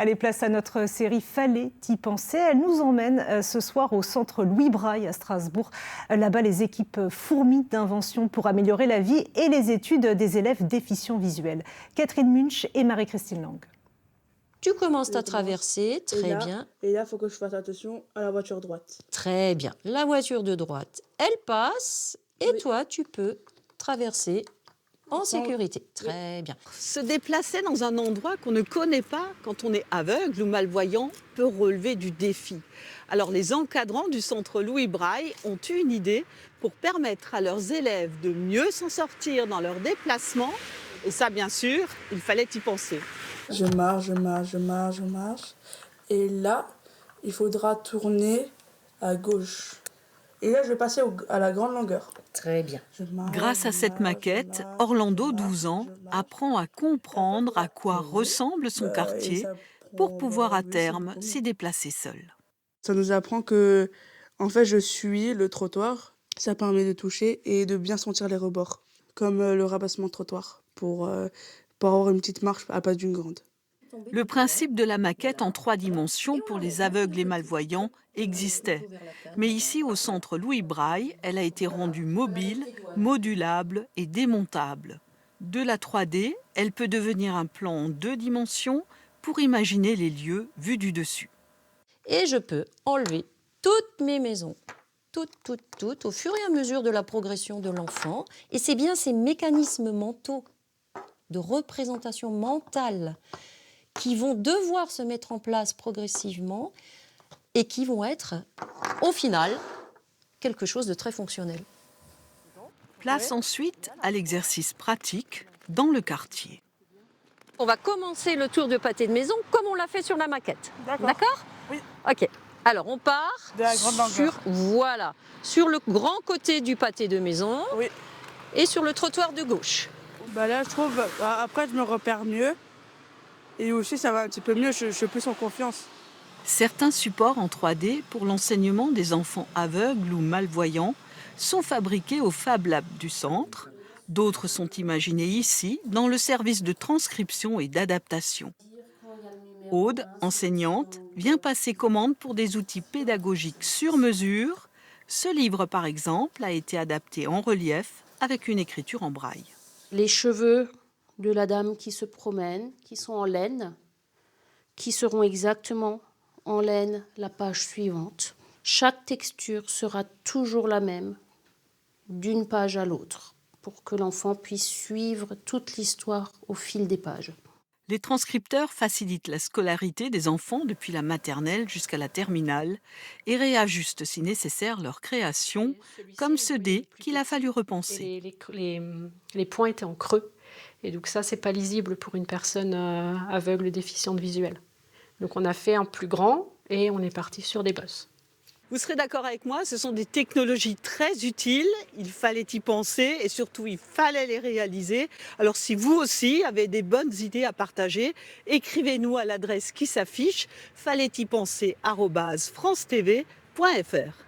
Allez, place à notre série Fallait y penser. Elle nous emmène ce soir au centre Louis Braille à Strasbourg. Là-bas, les équipes fourmillent d'inventions pour améliorer la vie et les études des élèves déficients visuels. Catherine Munch et Marie-Christine Lang. Tu commences ta traversée, très bien. Et là, il faut que je fasse attention à la voiture droite. Très bien. La voiture de droite, elle passe et toi, tu peux traverser en sécurité. Très bien. Se déplacer dans un endroit qu'on ne connaît pas quand on est aveugle ou malvoyant peut relever du défi. Alors les encadrants du centre Louis Braille ont eu une idée pour permettre à leurs élèves de mieux s'en sortir dans leurs déplacements. Et ça, bien sûr, il fallait y penser. Je marche. Et là, il faudra tourner à gauche. Et là, je vais passer à la grande longueur. Très bien. Grâce à cette maquette, Orlando, 12 ans, apprend à comprendre à quoi ressemble son quartier pour pouvoir à terme s'y déplacer seul. Ça nous apprend que, en fait, je suis le trottoir. Ça permet de toucher et de bien sentir les rebords, comme le rabassement de trottoir, pour avoir une petite marche à la place d'une grande. Le principe de la maquette en 3 dimensions pour les aveugles et malvoyants existait. Mais ici, au centre Louis Braille, elle a été rendue mobile, modulable et démontable. De la 3D, elle peut devenir un plan en 2 dimensions pour imaginer les lieux vus du dessus. Et je peux enlever toutes mes maisons, toutes, au fur et à mesure de la progression de l'enfant. Et c'est bien ces mécanismes mentaux de représentation mentale qui vont devoir se mettre en place progressivement et qui vont être, au final, quelque chose de très fonctionnel. Place ensuite à l'exercice pratique dans le quartier. On va commencer le tour de pâté de maison comme on l'a fait sur la maquette. D'accord ? Oui. Ok. Alors on part De la grande longueur. sur le grand côté du pâté de maison Oui. et sur le trottoir de gauche. Là, je trouve, après, je me repère mieux. Et aussi, ça va un petit peu mieux, je suis plus en confiance. Certains supports en 3D pour l'enseignement des enfants aveugles ou malvoyants sont fabriqués au Fab Lab du centre. D'autres sont imaginés ici, dans le service de transcription et d'adaptation. Aude, enseignante, vient passer commande pour des outils pédagogiques sur mesure. Ce livre, par exemple, a été adapté en relief avec une écriture en braille. Les cheveux de la dame qui se promène, qui sont en laine, qui seront exactement en laine la page suivante. Chaque texture sera toujours la même, d'une page à l'autre, pour que l'enfant puisse suivre toute l'histoire au fil des pages. Les transcripteurs facilitent la scolarité des enfants depuis la maternelle jusqu'à la terminale et réajustent si nécessaire leur création, comme ce dé qu'il a fallu repenser. Les points étaient en creux. Et donc ça, c'est pas lisible pour une personne aveugle déficiente visuelle. Donc on a fait un plus grand et on est parti sur des bosses. Vous serez d'accord avec moi, ce sont des technologies très utiles, il fallait y penser et surtout il fallait les réaliser. Alors si vous aussi avez des bonnes idées à partager, écrivez-nous à l'adresse qui s'affiche, fallait-y penser@francetv.fr.